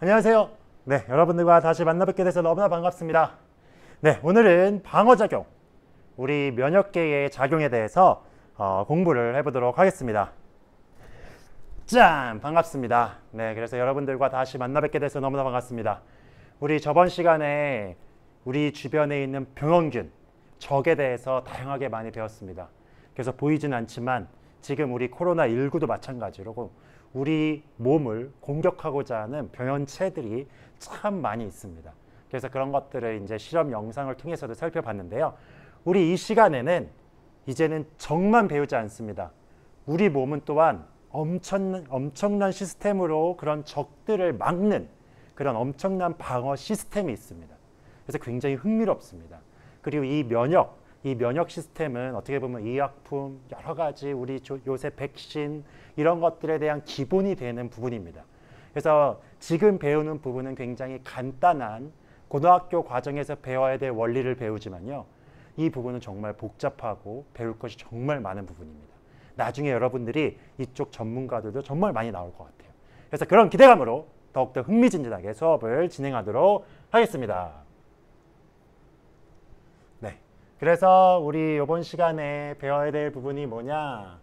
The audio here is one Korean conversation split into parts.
안녕하세요. 네, 여러분들과 다시 만나 뵙게 돼서 너무나 반갑습니다. 네, 오늘은 방어작용, 우리 면역계의 작용에 대해서 공부를 해보도록 하겠습니다. 짠! 반갑습니다. 네, 그래서 여러분들과 다시 만나 뵙게 돼서 너무나 반갑습니다. 우리 저번 시간에 우리 주변에 있는 병원균, 적에 대해서 다양하게 많이 배웠습니다. 그래서 보이진 않지만 지금 우리 코로나19도 마찬가지로 우리 몸을 공격하고자 하는 병원체들이 참 많이 있습니다. 그래서 그런 것들을 이제 실험 영상을 통해서도 살펴봤는데요. 우리 이 시간에는 이제는 적만 배우지 않습니다. 우리 몸은 또한 엄청난 시스템으로 그런 적들을 막는 그런 엄청난 방어 시스템이 있습니다. 그래서 굉장히 흥미롭습니다. 그리고 이 면역 시스템은 어떻게 보면 의약품, 여러 가지 우리 요새 백신 이런 것들에 대한 기본이 되는 부분입니다. 그래서 지금 배우는 부분은 굉장히 간단한 고등학교 과정에서 배워야 될 원리를 배우지만요. 이 부분은 정말 복잡하고 배울 것이 정말 많은 부분입니다. 나중에 여러분들이 이쪽 전문가들도 정말 많이 나올 것 같아요. 그래서 그런 기대감으로 더욱더 흥미진진하게 수업을 진행하도록 하겠습니다. 네, 그래서 우리 이번 시간에 배워야 될 부분이 뭐냐?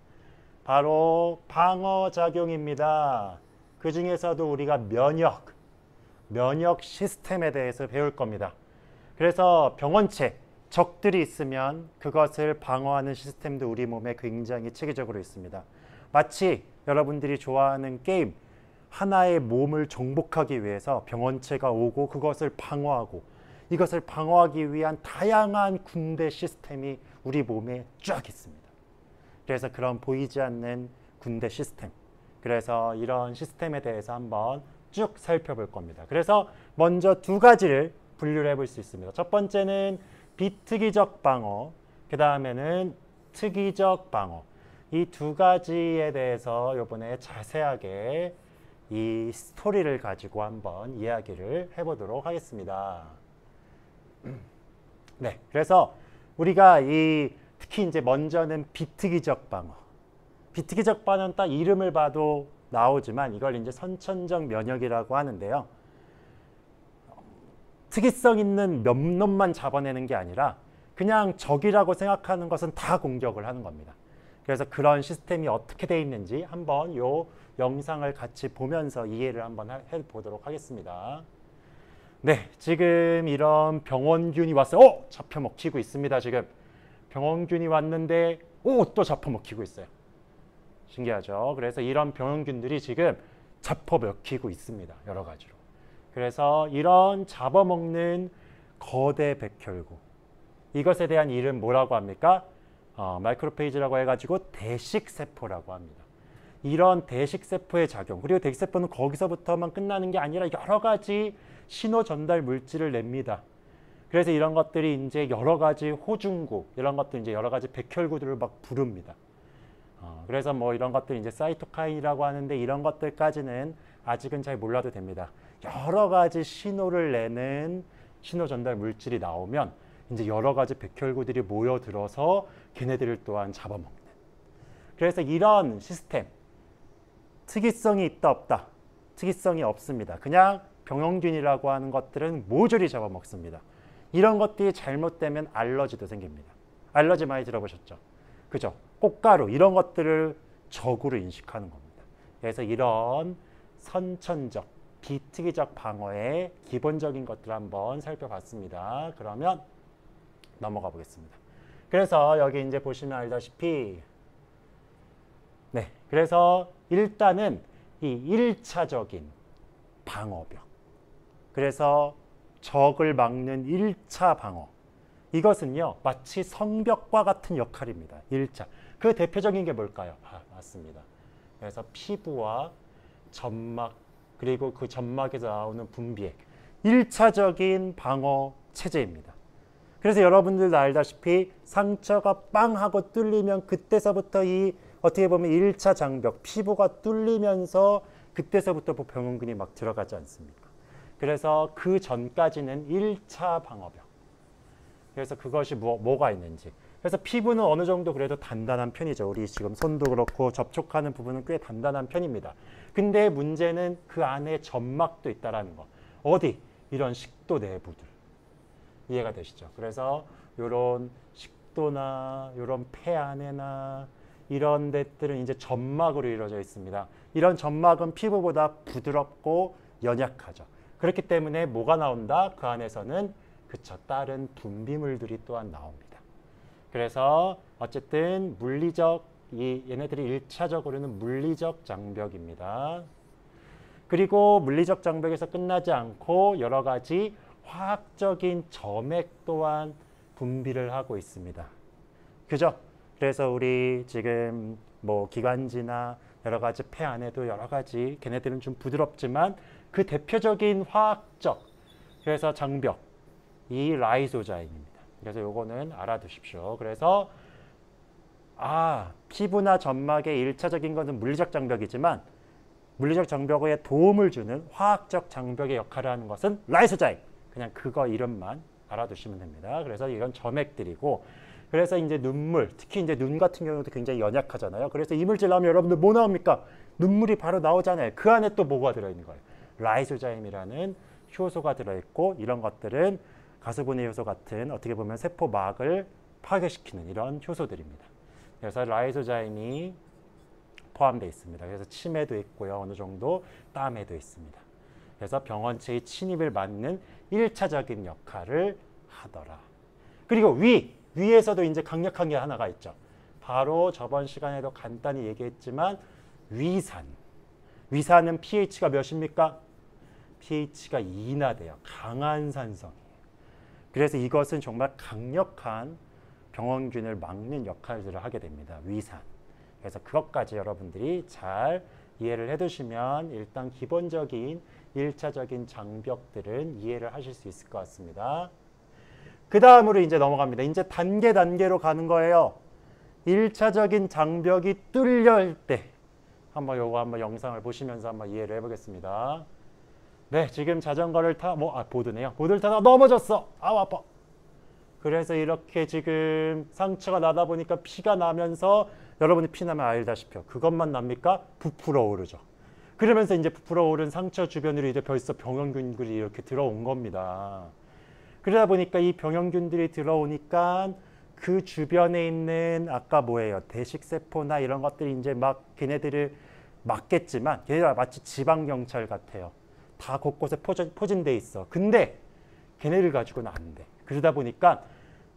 바로 방어작용입니다. 그 중에서도 우리가 면역 시스템에 대해서 배울 겁니다. 그래서 병원체, 적들이 있으면 그것을 방어하는 시스템도 우리 몸에 굉장히 체계적으로 있습니다. 마치 여러분들이 좋아하는 게임, 하나의 몸을 정복하기 위해서 병원체가 오고 그것을 방어하고 이것을 방어하기 위한 다양한 군대 시스템이 우리 몸에 쫙 있습니다. 그래서 그런 보이지 않는 군대 시스템, 그래서 이런 시스템에 대해서 한번 쭉 살펴볼 겁니다. 그래서 먼저 두 가지를 분류를 해볼 수 있습니다. 첫 번째는 비특이적 방어, 그 다음에는 특이적 방어. 이 두 가지에 대해서 이번에 자세하게 이 스토리를 가지고 한번 이야기를 해보도록 하겠습니다. 네, 그래서 우리가 특히 이제 먼저는 비특이적 방어. 비특이적 방어는 딱 이름을 봐도 나오지만 이걸 이제 선천적 면역이라고 하는데요. 특이성 있는 몇 놈만 잡아내는 게 아니라 그냥 적이라고 생각하는 것은 다 공격을 하는 겁니다. 그래서 그런 시스템이 어떻게 되어 있는지 한번 이 영상을 같이 보면서 이해를 한번 해보도록 하겠습니다. 네, 지금 이런 병원균이 왔어요. 잡혀먹히고 있습니다. 지금 병원균이 왔는데 또 잡혀먹히고 있어요. 신기하죠? 그래서 이런 병원균들이 지금 잡혀먹히고 있습니다. 여러 가지로. 그래서 이런 잡아먹는 거대 백혈구, 이것에 대한 이름 뭐라고 합니까? 마이크로페이지라고 해가지고 대식세포라고 합니다. 이런 대식세포의 작용, 그리고 대식세포는 거기서부터만 끝나는 게 아니라 여러 가지 신호 전달 물질을 냅니다. 그래서 이런 것들이 이제 여러 가지 호중구, 이런 것들 이제 여러 가지 백혈구들을 막 부릅니다. 그래서 뭐 이런 것들 이제 사이토카인이라고 하는데 이런 것들까지는 아직은 잘 몰라도 됩니다. 여러 가지 신호를 내는 신호 전달 물질이 나오면 이제 여러 가지 백혈구들이 모여들어서 걔네들을 또한 잡아먹는. 그래서 이런 시스템, 특이성이 있다 없다? 특이성이 없습니다. 그냥 병원균이라고 하는 것들은 모조리 잡아먹습니다. 이런 것들이 잘못되면 알러지도 생깁니다. 알러지 많이 들어보셨죠? 그죠? 꽃가루 이런 것들을 적으로 인식하는 겁니다. 그래서 이런 선천적, 비특이적 방어의 기본적인 것들을 한번 살펴봤습니다. 그러면 넘어가 보겠습니다. 그래서 여기 이제 보시면 알다시피 네, 그래서 일단은 이 1차적인 방어벽, 그래서 적을 막는 1차 방어, 이것은요 마치 성벽과 같은 역할입니다. 1차. 그 대표적인 게 뭘까요? 맞습니다. 그래서 피부와 점막, 그리고 그 점막에서 나오는 분비액, 1차적인 방어 체제입니다. 그래서 여러분들도 알다시피 상처가 빵 하고 뚫리면 그때서부터 이 어떻게 보면 1차 장벽, 피부가 뚫리면서 그때서부터 병원균이 막 들어가지 않습니까? 그래서 그 전까지는 1차 방어벽. 그래서 그것이 뭐가 있는지. 그래서 피부는 어느 정도 그래도 단단한 편이죠. 우리 지금 손도 그렇고 접촉하는 부분은 꽤 단단한 편입니다. 근데 문제는 그 안에 점막도 있다라는 거. 어디? 이런 식도 내부들. 이해가 되시죠? 그래서 이런 식도나 이런 폐 안에나 이런 데들은 이제 점막으로 이루어져 있습니다. 이런 점막은 피부보다 부드럽고 연약하죠. 그렇기 때문에 뭐가 나온다? 그 안에서는 그쵸, 다른 분비물들이 또한 나옵니다. 그래서 어쨌든 물리적, 얘네들이 1차적으로는 물리적 장벽입니다. 그리고 물리적 장벽에서 끝나지 않고 여러 가지 화학적인 점액 또한 분비를 하고 있습니다. 그죠? 그래서 우리 지금 뭐 기관지나 여러 가지 폐 안에도 여러 가지 걔네들은 좀 부드럽지만 그 대표적인 화학적 그래서 장벽 이 라이소자임입니다. 그래서 요거는 알아두십시오. 그래서 피부나 점막의 1차적인 것은 물리적 장벽이지만 물리적 장벽에 도움을 주는 화학적 장벽의 역할을 하는 것은 라이소자임. 그냥 그거 이름만 알아두시면 됩니다. 그래서 이런 점액들이고 그래서 이제 눈물, 특히 이제 눈 같은 경우도 굉장히 연약하잖아요. 그래서 이물질 나오면 여러분들 뭐 나옵니까? 눈물이 바로 나오잖아요. 그 안에 또 뭐가 들어있는 거예요? 라이소자임이라는 효소가 들어있고 이런 것들은 가수분해 효소 같은 어떻게 보면 세포막을 파괴시키는 이런 효소들입니다. 그래서 라이소자임이 포함되어 있습니다. 그래서 침에도 있고요. 어느 정도 땀에도 있습니다. 그래서 병원체의 침입을 막는 1차적인 역할을 하더라. 그리고 위에서도 이제 강력한 게 하나가 있죠. 바로 저번 시간에도 간단히 얘기했지만 위산. 위산은 pH가 몇입니까? pH가 2나 돼요. 강한 산성이에요. 그래서 이것은 정말 강력한 병원균을 막는 역할들을 하게 됩니다. 위산. 그래서 그것까지 여러분들이 잘 이해를 해두시면 일단 기본적인 1차적인 장벽들은 이해를 하실 수 있을 것 같습니다. 그 다음으로 이제 넘어갑니다. 이제 단계로 가는 거예요. 1차적인 장벽이 뚫릴 때 요거 한번 영상을 보시면서 한번 이해를 해보겠습니다. 네, 지금 자전거를 보드네요. 보드를 타다가 넘어졌어. 아파. 그래서 이렇게 지금 상처가 나다 보니까 피가 나면서 여러분이 피 나면 알다시피 그것만 납니까? 부풀어 오르죠. 그러면서 이제 부풀어 오른 상처 주변으로 이제 벌써 병원균들이 이렇게 들어온 겁니다. 그러다 보니까 이 병원균들이 들어오니까 그 주변에 있는 아까 뭐예요? 대식세포나 이런 것들이 이제 막 걔네들을 막겠지만 걔네가 마치 지방경찰 같아요. 다 곳곳에 포진돼 있어. 근데 걔네를 가지고는 안 돼. 그러다 보니까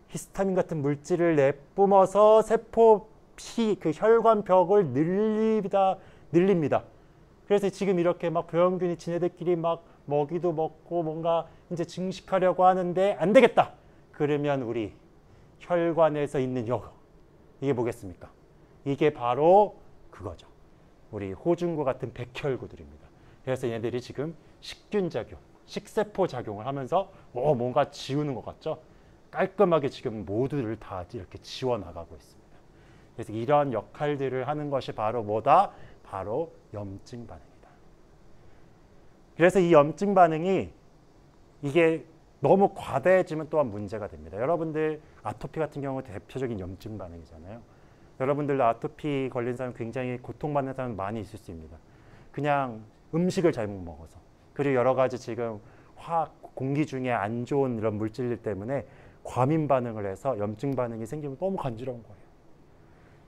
히스타민 같은 물질을 내뿜어서 세포 그 혈관벽을 늘립니다. 그래서 지금 이렇게 막 병원균이 지네들끼리 막 먹이도 먹고 뭔가 이제 증식하려고 하는데 안 되겠다. 그러면 우리 혈관에서 있는 이게 뭐겠습니까? 이게 바로 그거죠. 우리 호중구 같은 백혈구들입니다. 그래서 얘네들이 지금 식균작용, 식세포 작용을 하면서 뭔가 지우는 것 같죠? 깔끔하게 지금 모두를 다 이렇게 지워나가고 있습니다. 그래서 이런 역할들을 하는 것이 바로 뭐다? 바로 염증 반응이다. 그래서 이 염증 반응이 이게 너무 과다해지면 또한 문제가 됩니다. 여러분들 아토피 같은 경우 대표적인 염증 반응이잖아요. 여러분들도 아토피 걸린 사람 굉장히 고통받는 사람 많이 있을 수 있습니다. 그냥 음식을 잘못 먹어서 그리고 여러 가지 지금 공기 중에 안 좋은 이런 물질들 때문에 과민 반응을 해서 염증 반응이 생기면 너무 간지러운 거예요.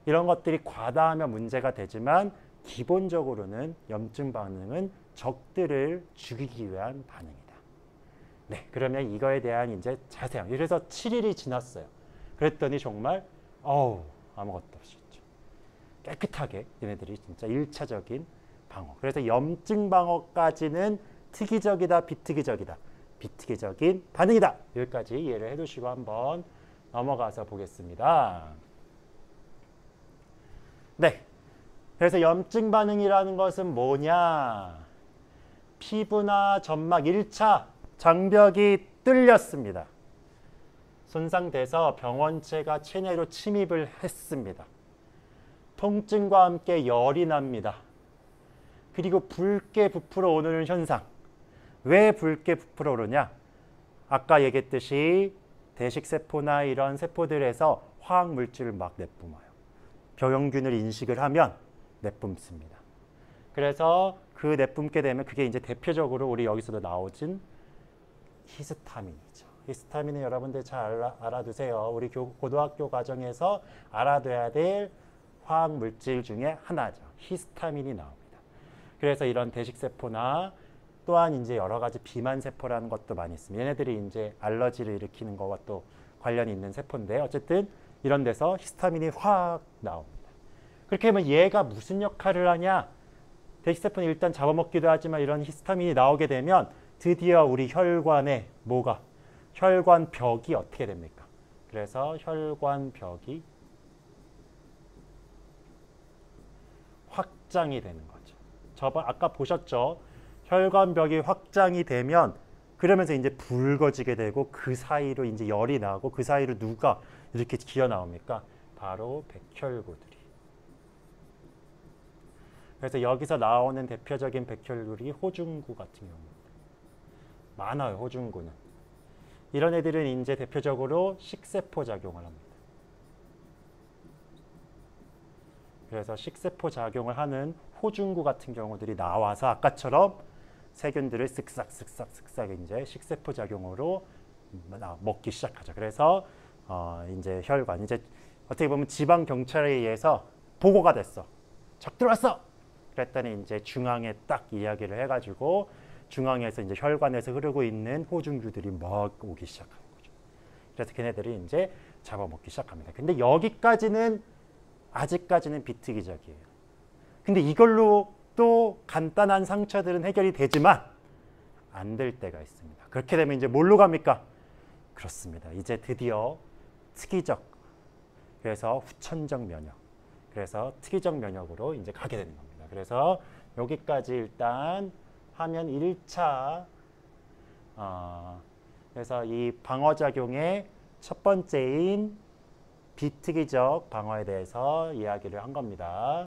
이런 것들이 과다하면 문제가 되지만 기본적으로는 염증 반응은 적들을 죽이기 위한 반응이다. 네, 그러면 이거에 대한 이제 자세한. 그래서 7일이 지났어요. 그랬더니 정말 아무것도 없었죠. 깨끗하게 얘네들이 진짜 1차적인 방어. 그래서 염증 방어까지는 특이적이다, 비특이적이다. 비특이적인 반응이다. 여기까지 이해를 해두시고 한번 넘어가서 보겠습니다. 네, 그래서 염증 반응이라는 것은 뭐냐? 피부나 점막 1차 장벽이 뚫렸습니다. 손상돼서 병원체가 체내로 침입을 했습니다. 통증과 함께 열이 납니다. 그리고 붉게 부풀어 오르는 현상. 왜 붉게 부풀어 오르냐? 아까 얘기했듯이 대식세포나 이런 세포들에서 화학물질을 막 내뿜어요. 병원균을 인식을 하면 내뿜습니다. 그래서 그 내뿜게 되면 그게 이제 대표적으로 우리 여기서도 나오진 히스타민이죠. 히스타민은 여러분들 잘 알아두세요. 우리 고등학교 과정에서 알아둬야 될 화학 물질 중에 하나죠. 히스타민이 나옵니다. 그래서 이런 대식세포나 또한 이제 여러 가지 비만세포라는 것도 많이 있습니다. 얘네들이 이제 알러지를 일으키는 것과 또 관련이 있는 세포인데 어쨌든 이런 데서 히스타민이 확 나옵니다. 그렇게 하면 얘가 무슨 역할을 하냐? 대식세포는 일단 잡아먹기도 하지만 이런 히스타민이 나오게 되면 드디어 우리 혈관에 뭐가? 혈관벽이 어떻게 됩니까? 그래서 혈관벽이 확장이 되는 거죠. 저번 아까 보셨죠? 혈관벽이 확장이 되면 그러면서 이제 붉어지게 되고 그 사이로 이제 열이 나고 그 사이로 누가 이렇게 기어 나옵니까? 바로 백혈구들이. 그래서 여기서 나오는 대표적인 백혈구이 호중구 같은 경우입니다. 많아요, 호중구는. 이런 애들은 이제 대표적으로 식세포 작용을 합니다. 그래서 식세포 작용을 하는 호중구 같은 경우들이 나와서 아까처럼 세균들을 쓱싹 이제 식세포 작용으로 먹기 시작하죠. 그래서 이제 혈관 이제 어떻게 보면 지방 경찰에 의해서 보고가 됐어. 적 들어왔어. 그랬더니 이제 중앙에 딱 이야기를 해가지고 중앙에서 이제 혈관에서 흐르고 있는 호중구들이 막 오기 시작하는 거죠. 그래서 걔네들이 이제 잡아먹기 시작합니다. 근데 여기까지는 아직까지는 비특이적이에요. 근데 이걸로 또 간단한 상처들은 해결이 되지만 안 될 때가 있습니다. 그렇게 되면 이제 뭘로 갑니까? 그렇습니다. 이제 드디어 특이적, 그래서 후천적 면역, 그래서 특이적 면역으로 이제 가게 되는 겁니다. 그래서 여기까지 일단 하면 1차 그래서 이 방어작용의 첫 번째인 비특이적 방어에 대해서 이야기를 한 겁니다.